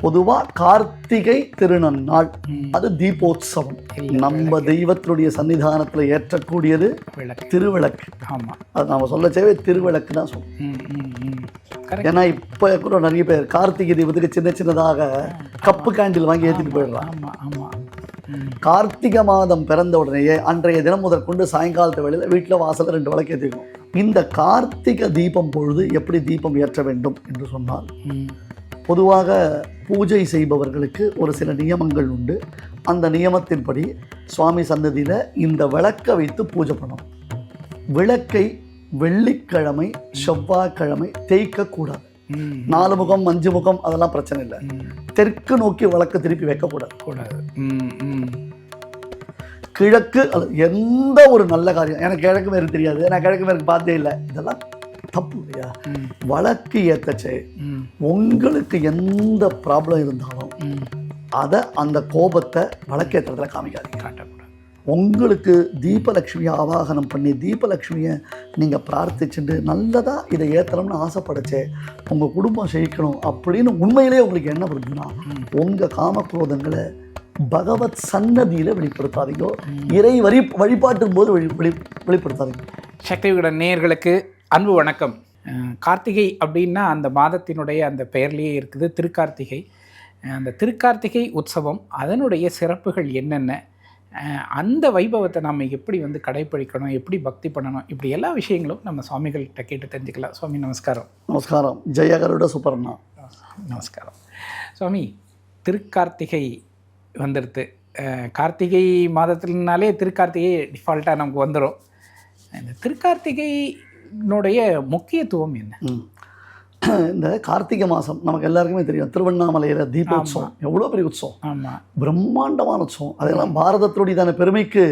பொதுவாக கார்த்திகை திருநன்னாள் அது தீபோத்சவம். நம்ம தெய்வத்தினுடைய சன்னிதானத்தில் ஏற்றக்கூடியது திருவிளக்கு. ஆமாம், அது நம்ம சொல்ல சேவை திருவிளக்கு தான் சொல்லுவோம். ஏன்னா இப்போ கூட நிறைய பேர் கார்த்திகை தீபத்துக்கு சின்ன சின்னதாக கப்பு கேண்டில் வாங்கி ஏற்றிட்டு போயிடுறாங்க. கார்த்திகை மாதம் பிறந்த உடனேயே அன்றைய தினம் முதற்கொண்டு சாயங்காலத்து வேளையில் வீட்டில் வாசலில் 2 விளக்கு ஏற்றிக்கணும். இந்த கார்த்திகை தீபம் பொழுது எப்படி தீபம் ஏற்ற வேண்டும் என்று சொன்னால், பொதுவாக பூஜை செய்பவர்களுக்கு ஒரு சில நியமங்கள் உண்டு. அந்த நியமத்தின்படி சுவாமி சன்னதியில் இந்த விளக்கை வைத்து பூஜை பண்ணணும். விளக்கை வெள்ளிக்கிழமை செவ்வாய்க்கிழமை தேய்க்கக்கூடாது. 4 முகம் 5 முகம் அதெல்லாம் பிரச்சனை இல்லை. தெற்கு நோக்கி விளக்கு திருப்பி வைக்கக்கூடாது. கிழக்கு எந்த ஒரு நல்ல காரியம், எனக்கு கிழக்கு மேற்கு தெரியாது, நான் கிழக்கு மேற்கு பார்த்தே இல்லை, இதெல்லாம் தப்பு இல்லையா? வழக்கு ஏத்தச்சே உங்களுக்கு எந்த ப்ராப்ளம் இருந்தாலும் அதை அந்த கோபத்தை வழக்கேற்றத்துல காமிக்காதீங்க. உங்களுக்கு தீபலட்சுமியை ஆவாகனம் பண்ணி தீபலட்சுமியை நீங்கள் பிரார்த்திச்சுட்டு நல்லதாக இதை ஏற்றணும்னு ஆசைப்படச்சே உங்கள் குடும்பம் செழிக்கணும் அப்படின்னு உண்மையிலே உங்களுக்கு என்ன புரிஞ்சுன்னா, உங்கள் காமக்ரோதங்களை பகவத் சன்னதியில் வெளிப்படுத்தாதீங்க. இறை வழிபாட்டின் போது வெளிப்படுத்தாதீங்க. சக்தி விகடன் நேயர்களுக்கு அன்பு வணக்கம். கார்த்திகை அப்படின்னா அந்த மாதத்தினுடைய அந்த பெயர்லேயே இருக்குது திருக்கார்த்திகை. அந்த திருக்கார்த்திகை உற்சவம் அதனுடைய சிறப்புகள் என்னென்ன, அந்த வைபவத்தை நம்ம எப்படி கடைப்பிடிக்கணும், எப்படி பக்தி பண்ணணும், இப்படி எல்லா விஷயங்களும் நம்ம சுவாமிகள்கிட்ட கேட்டு தெரிஞ்சுக்கலாம். சுவாமி நமஸ்காரம். நமஸ்காரம். ஜெயகருட சுப்பர்ணா. நமஸ்காரம் சுவாமி. திருக்கார்த்திகை வந்துடுது. கார்த்திகை மாதத்தினாலே திருக்கார்த்திகை டிஃபால்ட்டாக நமக்கு வந்துடும். இந்த திருக்கார்த்திகையினுடைய முக்கியத்துவம் என்ன? இந்த கார்த்திகை மாதம் நமக்கு எல்லாருக்குமே தெரியும். திருவண்ணாமலையில் தீபோத்சவம் எவ்வளோ பெரிய உற்சவம். ஆமாம், பிரம்மாண்டமான உற்சவம். அதெல்லாம் பாரதத்தினுடைய தான பெருமைக்கு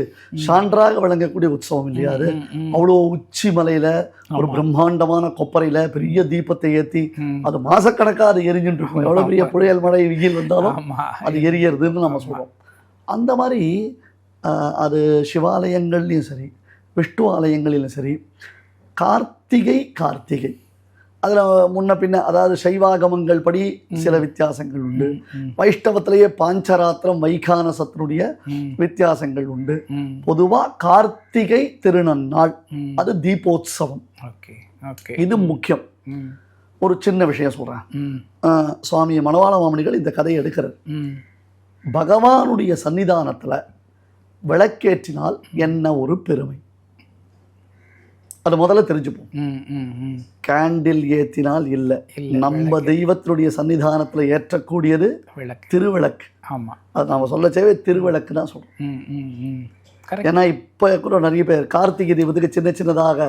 சான்றாக விளங்கக்கூடிய உற்சவம் இல்லையா? அது அவ்வளோ உச்சி மலையில் ஒரு பிரம்மாண்டமான கொப்பரையில் பெரிய தீபத்தை ஏற்றி அது மாசக்கணக்காக அது எரிஞ்சுட்டு இருக்கும். எவ்வளோ பெரிய புயல் மழை வெயில் வந்தாலும் அது எரியறதுன்னு நம்ம சொல்கிறோம். அந்த மாதிரி அது சிவாலயங்கள்லையும் சரி விஷ்ணு ஆலயங்களிலும் சரி கார்த்திகை அதில் முன்ன பின்ன, அதாவது சைவாகமங்கள் படி சில வித்தியாசங்கள் உண்டு. வைஷ்ணவத்திலேயே பாஞ்சராத்திரம் வைகானசத்தினுடைய வித்தியாசங்கள் உண்டு. பொதுவாக கார்த்திகை திருநன்னாள் அது தீபோத்சவம். இது முக்கியம். ஒரு சின்ன விஷயம் சொல்கிறேன். சுவாமி மணவாள மாமணிகள் இந்த கதையை எடுக்கிறார். பகவானுடைய சன்னிதானத்தில் விளக்கேற்றினால் என்ன ஒரு பெருமை, அது முதல்ல தெரிஞ்சுப்போம். கேண்டில் ஏற்றினால் இல்லை, நம்ம தெய்வத்தினுடைய சன்னிதானத்தில் ஏற்றக்கூடியது திருவிளக்கு. ஆமாம், அது நம்ம சொல்ல சேவை திருவிளக்கு தான் சொல்கிறோம். ஏன்னா இப்போ கூட நிறைய பேர் கார்த்திகை தீபத்துக்கு சின்ன சின்னதாக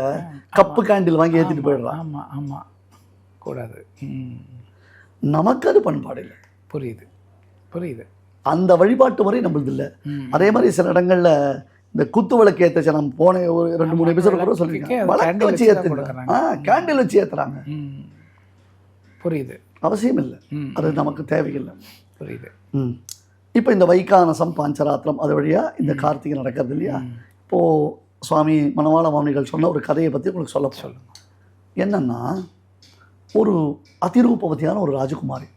கப்பு கேண்டில் வாங்கி ஏற்றிட்டு போயிடுறாங்க. ஆமாம் ஆமாம், கூடாது. நமக்கு அது பண்பாடு இல்லை. புரியுது. அந்த வழிபாட்டு முறை நம்மளது இல்லை. அதே மாதிரி சில இடங்களில் இந்த குத்து விளக்கு ஏற்ற நம்ம போன ஒரு 2-3 எபிசோடு கூட சொல்லியிருக்கேன். விளக்கு வச்சு ஏற்றுறாங்க, கேண்டில் வச்சு ஏற்றுறாங்க. புரியுது. அவசியம் இல்லை, அது நமக்கு தேவையில்லை. புரியுது. இப்போ இந்த வைகானசம் பாஞ்சராத்திரம் அது வழியாக இந்த கார்த்திகை நடக்கிறது இல்லையா? இப்போது சுவாமி மணவாள மாமணிகள் சொன்ன ஒரு கதையை பற்றி உங்களுக்கு சொல்லுங்க. என்னன்னா, ஒரு அதிரூபவதியான ஒரு ராஜகுமாரி,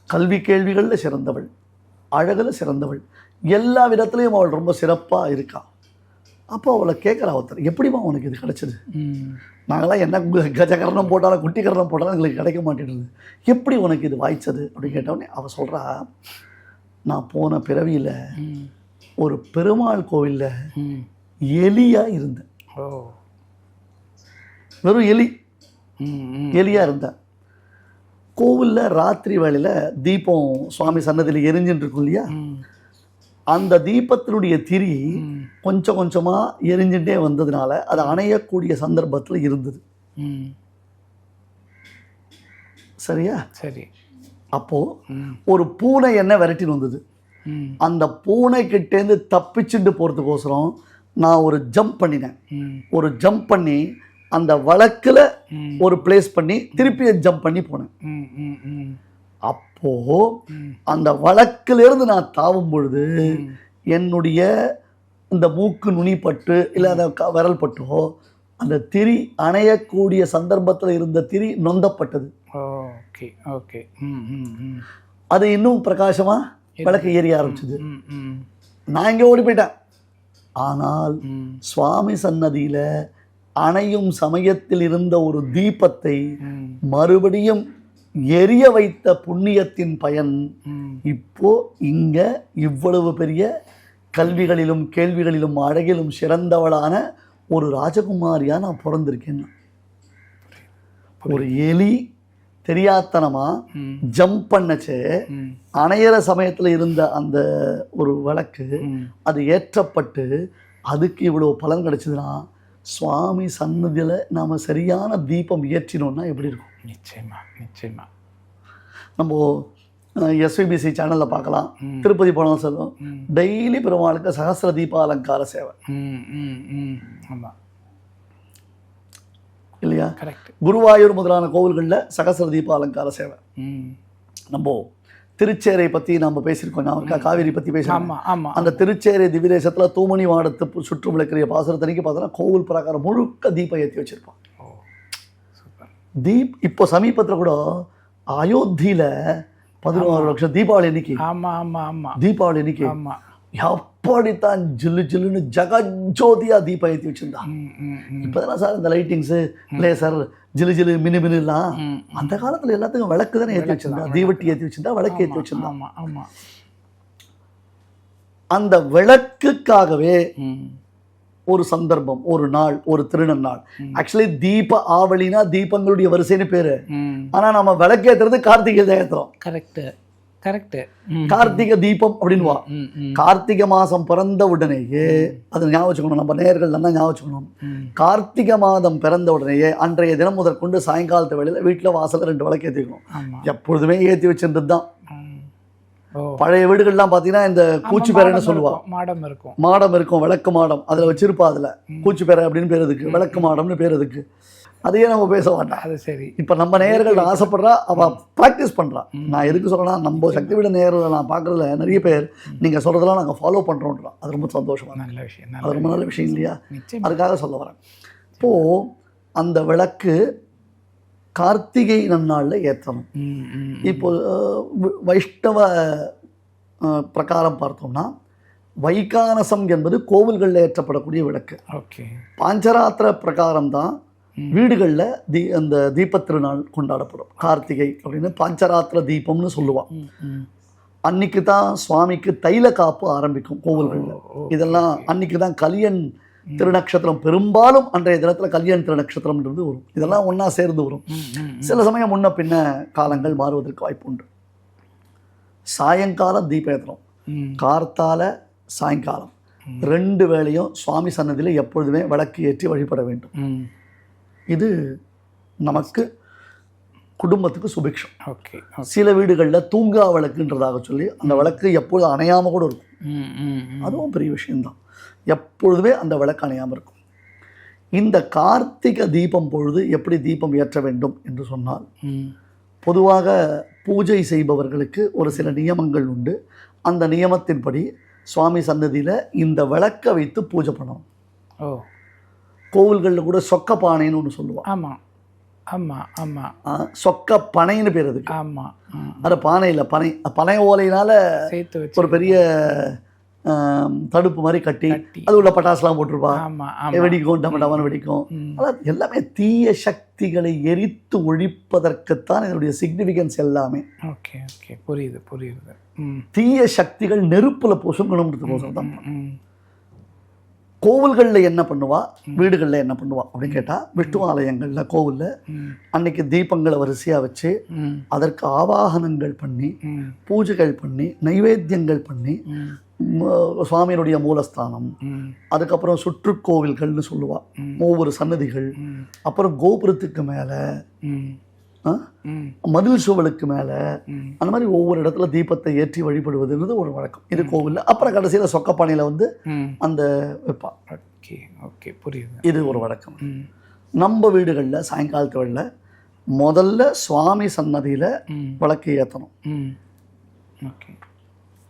கல்வி கேள்விகளில் சிறந்தவள், அழகில் சிறந்தவள், எல்லா விதத்துலேயும் அவள் ரொம்ப சிறப்பாக இருக்கா. அப்போ அவளை கேட்குறா ஒருத்தர், எப்படிமா உனக்கு இது கிடச்சிது? நாங்களாம் என்ன கஜகரணம் போட்டாலும் குட்டிகரணம் போட்டாலும் எங்களுக்கு கிடைக்க மாட்டேங்குது, எப்படி உனக்கு இது வாய்ச்சது அப்படின்னு கேட்டவுடனே அவள் சொல்கிறா, நான் போன பிறவியில் ஒரு பெருமாள் கோவிலில் எலியாக இருந்தேன். வெறும் எலியாக இருந்தேன். கோவிலில் ராத்திரி வேளையில் தீபம் சுவாமி சன்னதியில் எரிஞ்சுட்டு இருக்கும் இல்லையா? அந்த தீபத்தினுடைய திரி கொஞ்சம் கொஞ்சமாக எரிஞ்சுட்டே வந்ததுனால அது அணையக்கூடிய சந்தர்ப்பத்தில் இருந்தது. சரியா? சரி. அப்போது ஒரு பூனை என்ன விரட்டின்னு வந்தது. அந்த பூனை கிட்டேருந்து தப்பிச்சுட்டு போகிறதுக்கோசரம் நான் ஒரு ஜம்ப் பண்ணினேன். ஒரு ஜம்ப் பண்ணி அந்த வழக்கில் ஒரு பிளேஸ் பண்ணி திருப்பி ஜம்ப் பண்ணி போனேன். அப்போ அந்த வழக்கிலிருந்து நான் தாவும் பொழுது என்னுடைய இந்த மூக்கு நுனி பட்டு இல்லை அந்த விரல் பட்டோ அந்த திரி அணையக்கூடிய சந்தர்ப்பத்தில் இருந்த திரி நொந்தப்பட்டது. Okay okay. அது இன்னும் பிரகாசமா விளக்கு எரிய ஆரம்பிச்சது. நான் இங்கே ஓடி போயிட்டேன். ஆனால் சுவாமி சன்னதியில அணையும் சமயத்தில் இருந்த ஒரு தீபத்தை மறுபடியும் எரிய வைத்த புண்ணியத்தின் பயன் இப்போ இங்க இவ்வளவு பெரிய கல்விகளிலும் கேள்விகளிலும் அழகிலும் சிறந்தவளான ஒரு ராஜகுமாரியா நான் பிறந்திருக்கேன். ஒரு எலி தெரியாத்தனமா ஜம்ப் பண்ணச்சு அணையிற சமயத்துல இருந்த அந்த ஒரு விளக்கு அது ஏற்றப்பட்டு அதுக்கு இவ்வளவு பலன் கிடைச்சதுன்னா சுவாமி சன்னதியில நாம சரியான தீபம் ஏற்றினோம்னா எப்படி இருக்கும்? நிச்சயமா நிச்சயமா. நம்ம எஸ்விபிசி சேனல்ல பார்க்கலாம். திருப்பதி போனோம் சொல்லுவோம், டெய்லி பெருமாளுக்கு சகஸ்ர தீப அலங்கார சேவை இல்லையா? குருவாயூர் முதலான கோவில்களில் சகஸ்ர தீப அலங்கார சேவை. நம்ம திருச்சேரை பற்றி நம்ம பேசியிருக்கோம். நான் காவேரி பற்றி பேசுகிறோம். அந்த திருச்சேரை திவ்யதேசத்தில் தூமணி வாடத்து சுற்று விளக்கிற பாசுரத்தனைக்கு பார்த்தோன்னா கோவில் பிரகாரம் முழுக்க தீபம் ஏற்றி வச்சிருப்பான். இப்போ சமீபத்தில் கூட அயோத்தியில 16 லட்சம் தீபாவளி அன்னைக்கு தீபாவளி அன்னைக்கு எப்படித்தான் ஜில்லு ஜில்லுன்னு ஜகஜோதியா தீபம் ஏற்றி வச்சிருந்தான். இப்போதான் சார் இந்த லைட்டிங்ஸு லேசர் ஜிலு ஜிலு மினு மினுலாம் அந்த காலத்தில் எல்லாத்துக்கும் விளக்கு தானே ஏற்றி வச்சிருந்தா. தீவட்டி ஏற்றி வச்சிருந்தா, விளக்கு ஏற்றி வச்சிருந்தான். அந்த விளக்குக்காகவே ஒரு சந்தர்ப்பம், ஒரு நாள், ஒரு திருநன்னாள். ஆக்சுவலி தீப ஆவலினா தீபங்களுடைய வரிசைன்னு பேரு. ஆனா நம்ம விளக்கேற்றுறது கார்த்திகை ஏற்றுறோம். Correct correct. கார்த்திகை தீபம் அப்படின்வா. கார்த்திகை மாசம் பிறந்த உடனேயே அது ஞாபகம் வச்சுக்கணும். நம்ம நேயர்கள் தான் ஞாபகம் வச்சுக்கணும். கார்த்திகை மாதம் பிறந்த உடனேயே அன்றைய தினம் முதற்கொண்டு சாயங்காலத்து வேளையில வீட்டுல வாசல்ல 2 விளக்கு ஏற்றிக்கணும். எப்பொழுதுமே ஏற்றி வச்சிருந்தது தான். பழைய வீடுகள்லாம் பார்த்தீங்கன்னா இந்த கூச்சிப்பேரைன்னு சொல்லுவா. மாடம் இருக்கும், விளக்கு மாடம். அதில் வச்சிருப்பா. அதில் கூச்சிப்பேரை அப்படின்னு பேர் இருக்கு, விளக்கு மாடம்னு பேர் இருக்கு. அதையே நம்ம பேச மாட்டோம். அது சரி. இப்போ நம்ம நேயர்கள் ஆசைப்படுறா, அவள் ப்ராக்டிஸ் பண்ணுறா. நான் எதுக்கு சொல்கிறேன்னா, நம்ம சக்தி விட நேயர்கள் நான் பார்க்குறதுல நிறைய பேர் நீங்கள் சொல்கிறதெல்லாம் நாங்கள் ஃபாலோ பண்ணுறோன்றோம். அது ரொம்ப சந்தோஷமாக, நல்ல விஷயம். அது ரொம்ப நல்ல விஷயம் இல்லையா? அதுக்காக சொல்ல வரேன். இப்போது அந்த விளக்கு கார்த்திகை நன்னாளில் ஏற்றணும். இப்போ வைஷ்ணவ பிரகாரம் பார்த்தோம்னா வைகானசம் என்பது கோவில்களில் ஏற்றப்படக்கூடிய விளக்கு. ஓகே. பாஞ்சராத்திர பிரகாரம் தான் வீடுகளில் அந்த தீபத் திருநாள் கொண்டாடப்படும். கார்த்திகை அப்படின்னு பாஞ்சராத்திர தீபம்னு சொல்லுவான். அன்னைக்கு தான் சுவாமிக்கு தைல காப்பு ஆரம்பிக்கும் கோவில்களில். இதெல்லாம் அன்னைக்கு தான் கலியன் திருநக்ஷத்திரம், பெரும்பாலும் அன்றைய தினத்தில் கல்யாண திருநக்ஷத்திரம்ன்றது வரும். இதெல்லாம் ஒன்றா சேர்ந்து வரும். சில சமயம் முன்ன பின்ன காலங்கள் மாறுவதற்கு வாய்ப்பு உண்டு. சாயங்காலம் தீபேத்திரம், கார்த்தால சாயங்காலம் 2 வேளையும் சுவாமி சன்னதியில் எப்பொழுதுமே விளக்கு ஏற்றி வழிபட வேண்டும். இது நமக்கு குடும்பத்துக்கு சுபிக்ஷம். ஓகே. சில வீடுகளில் தூங்கா விளக்குன்றதாக சொல்லி அந்த விளக்கு எப்பொழுதும் அணையாமல் கூட இருக்கும். அதுவும் பெரிய விஷயம்தான். எப்பொழுதுமே அந்த விளக்கு அணையாமல் இருக்கும். இந்த கார்த்திகை தீபம் பொழுது எப்படி தீபம் ஏற்ற வேண்டும் என்று சொன்னால், பொதுவாக பூஜை செய்பவர்களுக்கு ஒரு சில நியமங்கள் உண்டு. அந்த நியமத்தின்படி சுவாமி சன்னதியில் இந்த விளக்கை வைத்து பூஜை பண்ணணும். கோவில்களில் கூட சொக்க பானைன்னு ஒன்று சொல்லுவாள். ஆமாம் ஆமாம் ஆமாம். சொக்க பனைன்னு பேர் அதுக்கு. ஆமாம். அது பானை இல்லை, பனை. பனை ஓலையினால ஒரு பெரிய தடுப்பு மாதிரி கட்டி அது உள்ள பட்டாசுலாம் போட்டிருப்பா. வெடிக்கும், டமடமான வெடிக்கும். அதாவது எல்லாமே தீய சக்திகளை எரித்து ஒழிப்பதற்குத்தான் இதனுடைய சிக்னிஃபிகன்ஸ் எல்லாமே. ஓகே ஓகே, புரியுது புரியுது. தீய சக்திகள் நெருப்புல பொசுங்கணும்ன்றதுக்கோசரம் தான். கோவில்களில் என்ன பண்ணுவா, வீடுகளில் என்ன பண்ணுவா அப்படின்னு கேட்டால், விஷ்ணு ஆலயங்களில் கோவிலில் அன்னைக்கு தீபங்களை வரிசையாக வச்சு அதற்கு ஆவாகனங்கள் பண்ணி பூஜைகள் பண்ணி நைவேத்தியங்கள் பண்ணி சுவாமியினுடைய மூலஸ்தானம், அதுக்கப்புறம் சுற்றுக்கோவில்கள்னு சொல்லுவா ஒவ்வொரு சன்னதிகள், அப்புறம் கோபுரத்துக்கு மேலே மதில் சுவலுக்கு மேலே அந்த மாதிரி ஒவ்வொரு இடத்துல தீபத்தை ஏற்றி வழிபடுவதுன்றது ஒரு வழக்கம். இது கோவிலில். அப்புறம் கடைசியில் சொக்கப்பானையில் வந்து அந்த வைப்பான். ஓகே ஓகே, புரியுது. இது ஒரு வழக்கம். நம்ம வீடுகளில் சாயங்காலத்து வேளையில் முதல்ல சுவாமி சன்னதியில் விளக்கு ஏற்றணும்.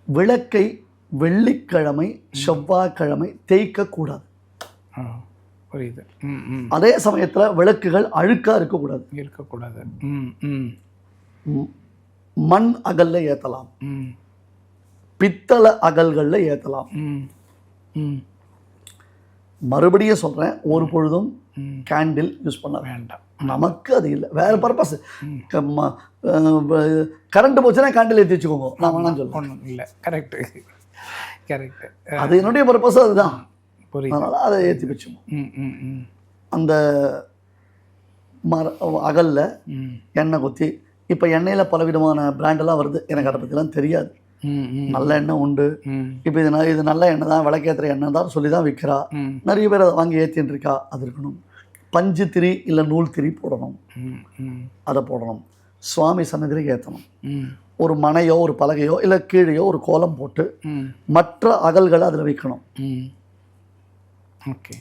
விளக்கை வெள்ளிக்கிழமை செவ்வாய்க்கிழமை தேய்க்கக்கூடாது. புரியுது. அதே சமயத்தில் விளக்குகள் அழுக்காக இருக்கக்கூடாது. மண் அகல்ல ஏற்றலாம், பித்தளை அகல்களில் ஏற்றலாம். மறுபடியும் சொல்கிறேன், ஒரு பொழுதும் கேண்டில் யூஸ் பண்ண வேண்டாம். நமக்கு அது இல்லை, வேறு பர்பஸ். கரண்ட் போச்சுன்னா கேண்டில் ஏற்றி வச்சுக்கோங்க, நான் வேணாம் சொல்லுவேன். இல்லை, கரெக்ட். அது என்னுடைய பர்பஸ் அதுதான். அதனால் அதை ஏற்றி வச்சுக்கோங்க. அந்த அகல்ல எண்ணெய் கொத்தி, இப்போ எண்ணெயில் பலவிதமான பிராண்டெல்லாம் வருது, எனக்கு அதை பற்றிலாம் தெரியாது. நல்ல எண்ணெய் உண்டு. இப்போ இது நல்ல எண்ணெய் தான், விளக்கேற்றுற எண்ணெய் தான் சொல்லி தான் விற்கிறா. நிறைய பேர் அதை வாங்கி ஏற்றின்னு இருக்கா. அது இருக்கணும். பஞ்சு திரி இல்லை நூல் திரி போடணும், அதை போடணும். சுவாமி சன்னதியில் ஏற்றணும். ஒரு மனையோ ஒரு பலகையோ இல்லை கீழையோ ஒரு கோலம் போட்டு மற்ற அகல்களை அதில் வைக்கணும். ஓகே,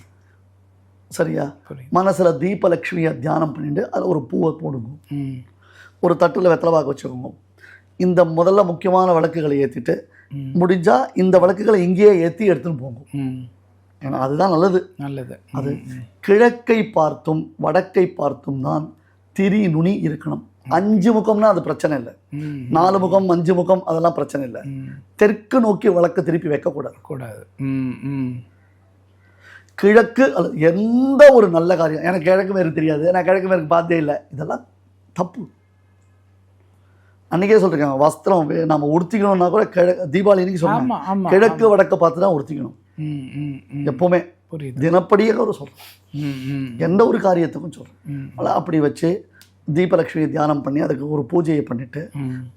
சரியா? மனசில் தீபலக்ஷ்மியை தியானம் பண்ணிட்டு அதில் ஒரு பூவை போடுங்க. ஒரு தட்டில் வெத்தலை பாக்கு வச்சுக்கோங்க. இந்த முதல்ல முக்கியமான விளக்குகளை ஏற்றிட்டு முடிஞ்சால் இந்த விளக்குகளை இங்கேயே ஏற்றி எடுத்துன்னு போங்க. ஏன்னா அதுதான் நல்லது. அது கிழக்கை பார்த்தும் வடக்கை பார்த்தும் தான் திரி நுனி இருக்கணும். 5 முகம்னா அது பிரச்சனை இல்லை, 4 முகம் 5 முகம் அதெல்லாம் பிரச்சனை இல்லை. தெற்கு நோக்கி விளக்கு திருப்பி வைக்கக்கூடாது. கிழக்கு அல்லது எந்த ஒரு நல்ல காரியம், எனக்கு கிழக்கு மேற்கு தெரியாது, நான் கிழக்கு மேற்கு பார்த்தே இல்லை, இதெல்லாம் தப்பு. அன்றைக்கே சொல்லிருக்காங்க, வஸ்திரம் நம்ம உடுத்திக்கணும்னா கூட தீபாவளி அன்றைக்கி சொன்னாங்க, கிழக்கு வடக்க பார்த்து தான் உடுத்திக்கணும் எப்போவுமே. தினப்படியே ஒரு சொல்கிறேன், எந்த ஒரு காரியத்துக்கும் சொல்கிறேன். அதனால் அப்படி வச்சு தீபலக்ஷ்மியை தியானம் பண்ணி அதுக்கு ஒரு பூஜையை பண்ணிவிட்டு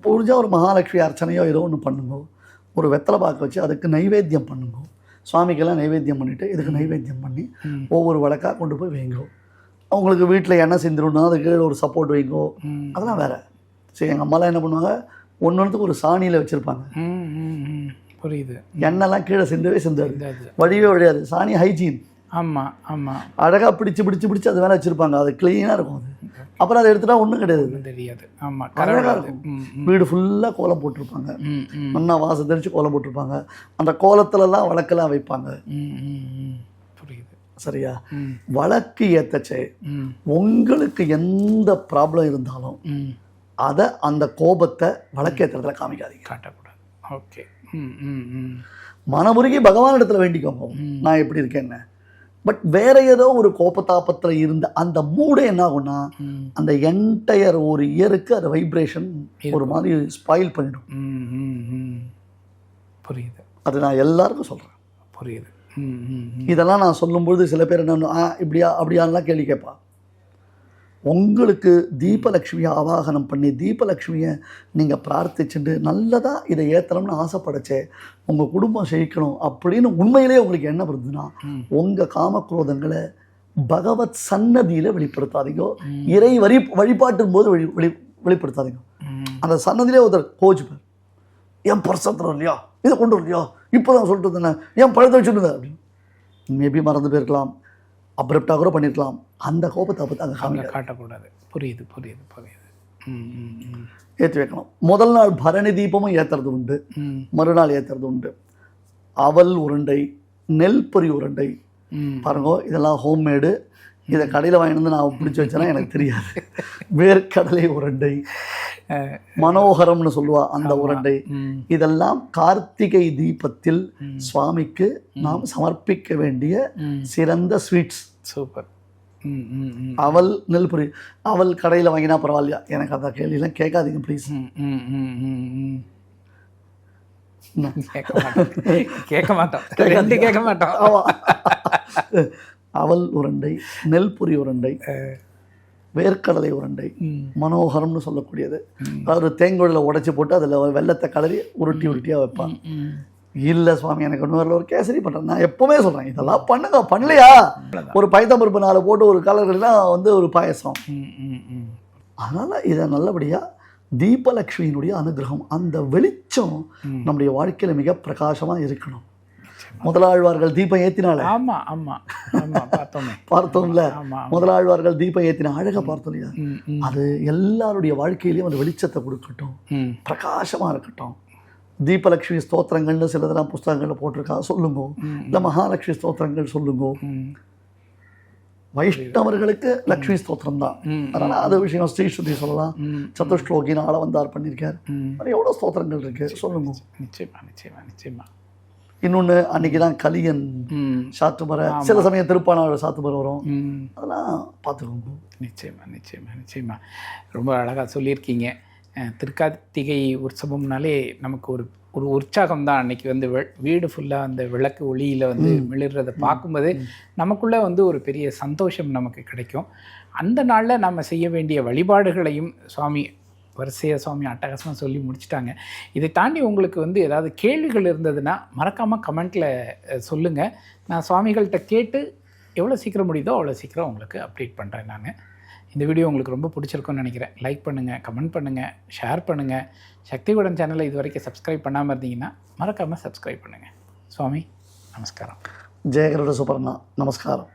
பூஜை ஒரு மகாலட்சுமி அர்ச்சனையோ ஏதோ ஒன்று பண்ணுங்க. ஒரு வெத்தலை பாக்கு வச்சு அதுக்கு நைவேத்தியம் பண்ணுங்க. சுவாமிக்கெல்லாம் நைவேத்தியம் பண்ணிவிட்டு இதுக்கு நைவேத்தியம் பண்ணி ஒவ்வொரு வழக்காக கொண்டு போய் வைங்கோ. அவங்களுக்கு வீட்டில் எண்ணெய் சிந்திரணுன்னா அதுக்கு ஒரு சப்போர்ட் வைங்கோ, அதெல்லாம் வேறு. சரி, எங்கள் அம்மாலாம் என்ன பண்ணுவாங்க, ஒன்றுக்கு ஒரு சாணியில் வச்சுருப்பாங்க. புரியுது. எண்ணெய்லாம் கீழே சிந்தாது, வழியே வழியாது. சாணி ஹைஜீன். அழகாக பிடிச்சி அது மேலே வச்சுருப்பாங்க. அது க்ளீனாக இருக்கும். அது அப்புறம் அதை எடுத்துட்டா ஒன்றும் கிடையாது. அழகாக இருக்கும். வீடு ஃபுல்லாக கோலம் போட்டிருப்பாங்க, நல்லா வாசம் தெரிச்சு கோலம் போட்டிருப்பாங்க. அந்த கோலத்துலலாம் வழக்கெல்லாம் வைப்பாங்க. சரியா? வழக்கு ஏற்றச்சே உங்களுக்கு எந்த ப்ராப்ளம் இருந்தாலும் அதை அந்த கோபத்தை வழக்கேற்றத்துல காட்டக்கூடாது. ஓகே. மனமுருகி பகவான் இடத்துல வேண்டிக்கோங்க, நான் எப்படி இருக்கேன்னு. பட் வேற ஏதோ ஒரு கோபத்தாபத்தில் இருந்த அந்த மூடை என்ன ஆகும்னா அந்த என்டையர் ஒரு இயருக்கு அது வைப்ரேஷன் ஒரு மாதிரி ஸ்பாயில் பண்ணிடும். புரியுது. அது நான் எல்லாருக்கும் சொல்கிறேன். புரியுது. இதெல்லாம் நான் சொல்லும்பொழுது சில பேர் என்ன இப்படியா அப்படியான்லாம் கேள்வி கேட்பா. உங்களுக்கு தீபலக்ஷ்மியை ஆவாகனம் பண்ணி தீபலக்ஷ்மியை நீங்கள் பிரார்த்திச்சுட்டு நல்லதாக இதை ஏற்றணும்னு ஆசைப்படச்சே உங்கள் குடும்பம் செழிக்கணும் அப்படின்னு உண்மையிலே உங்களுக்கு என்ன வருதுன்னா உங்கள் காமக்ரோதங்களை பகவத் சன்னதியில் வெளிப்படுத்தாதீங்க. இறை வழிபாட்டும் போது வெளிப்படுத்தாதீங்க. அந்த சன்னதியிலே ஒருத்தர் கோச்சுப்பார், என் பர்சத்தில் இல்லையா, இதை கொண்டு வரலையா, இப்போ தான் சொல்லிட்டு இருந்தேன், ஏன் பழத்தை வச்சுருந்தேன் அப்படின்னு. மேபி மறந்து போயிருக்கலாம், அப்ரப்டாக கூட பண்ணியிருக்கலாம். அந்த கோபத்தை அப்போ அங்கே காட்டக்கூடாது. புரியுது. ஏற்றி வைக்கணும். முதல் நாள் பரணி தீபமும் ஏற்றுறது உண்டு, மறுநாள் ஏற்றுறது உண்டு. அவல் உருண்டை, நெல் பொரி உருண்டை பாருங்க, இதெல்லாம் ஹோம்மேடு. இதை கடையில் வாங்கிட்டு வந்து நான் பிடிச்சி வச்சேன்னா எனக்கு தெரியாது. வேர்க்கடலை உருண்டை, மனோகரம்னு சொல்லுவா அந்த உருண்டை, இதெல்லாம் கார்த்திகை தீபத்தில் சுவாமிக்கு நாம் சமர்ப்பிக்க வேண்டிய சிறந்த ஸ்வீட்ஸ். சூப்பர். அவல் நெல்புரி அவல் கடையில் வாங்கினா பரவாயில்லையா? எனக்கு அந்த கேள்வியெல்லாம் கேட்காதீங்க ப்ளீஸ். கேட்க மாட்டோம். அவல் உருண்டை, நெல்புரி உருண்டை, வேர்க்கடலை உருண்டை, மனோகரம்னு சொல்லக்கூடியது. அதாவது தேங்குழலில் உடைச்சி போட்டு அதில் வெள்ளத்தை கலரி உருட்டியாக வைப்பான். இல்லை சுவாமி எனக்கு இன்னொரு ஒரு கேசரி பண்ணுறேன். நான் எப்போவுமே சொல்கிறேன், இதெல்லாம் பண்ணுங்க. பண்ணலையா ஒரு பைத்தம்பருப்பு 4 போட்டு ஒரு கலர்கள்லாம் ஒரு பாயசம். அதனால் இதை நல்லபடியாக தீபலக்ஷ்மியினுடைய அனுகிரகம், அந்த வெளிச்சம் நம்முடைய வாழ்க்கையில் மிக பிரகாசமாக இருக்கணும். முதலாழ்வார்கள் தீபம் ஏற்றினால பார்த்தோம்ல, முதலாழ்வார்கள் தீபம் ஏற்றின அழகாக பார்த்தோம் இல்லையா? அது எல்லாருடைய வாழ்க்கையிலையும் அந்த வெளிச்சத்தை கொடுக்கட்டும், பிரகாசமாக இருக்கட்டும். தீபலக்ஷ்மி ஸ்தோத்திரங்கள்னு சிலதெல்லாம் புஸ்தகங்களில் போட்டிருக்கா, சொல்லுங்க. இல்லை மகாலட்சுமி ஸ்தோத்திரங்கள் சொல்லுங்க. வைஷ்ணவர்களுக்கு லக்ஷ்மி ஸ்தோத்திரம் தான். அதனால அது விஷயம் ஸ்ரீஸ்ருதி சொல்லலாம், சதுஷ்லோகி நாள வந்தார் பண்ணியிருக்கார். எவ்வளோ ஸ்தோத்திரங்கள் இருக்கு சொல்லுங்க. நிச்சயமா நிச்சயமா நிச்சயமா. இன்னொன்று அன்னைக்கு தான் கலியன் சாத்துமரை, சில சமயம் திருப்பானாவோட சாத்துமரை வரும், அதெல்லாம் பார்த்துக்கோங்க. நிச்சயமா நிச்சயமா நிச்சயமா. ரொம்ப அழகாக சொல்லியிருக்கீங்க. திருக்கார்த்திகை உற்சவம்னாலே நமக்கு ஒரு ஒரு உற்சாகம் தான். அன்னைக்கு வந்து வீடு ஃபுல்லாக அந்த விளக்கு ஒளியில் வந்து மிளிர்றதை பார்க்கும்போது நமக்குள்ளே வந்து ஒரு பெரிய சந்தோஷம் நமக்கு கிடைக்கும். அந்த நாளில் நம்ம செய்ய வேண்டிய வழிபாடுகளையும் சுவாமி வரிசையாக சுவாமி அட்டகாசமாக சொல்லி முடிச்சிட்டாங்க. இதை தாண்டி உங்களுக்கு வந்து ஏதாவது கேள்விகள் இருந்ததுன்னா மறக்காமல் கமெண்ட்டில் சொல்லுங்கள். நான் சுவாமிகள்கிட்ட கேட்டு எவ்வளோ சீக்கிரம் முடியுதோ அவ்வளோ சீக்கிரம் உங்களுக்கு அப்டேட் பண்ணுறேன். நான் இந்த வீடியோ உங்களுக்கு ரொம்ப பிடிச்சிருக்குன்னு நினைக்கிறேன். லைக் பண்ணுங்கள், கமெண்ட் பண்ணுங்கள், ஷேர் பண்ணுங்கள். சக்திவிகடன் சேனலை இது வரைக்கும் சப்ஸ்கிரைப் பண்ணாமல் இருந்தீங்கன்னா மறக்காமல் சப்ஸ்கிரைப் பண்ணுங்கள். சுவாமி நமஸ்காரம். ஜெயகருட சுபர்ணா நமஸ்காரம்.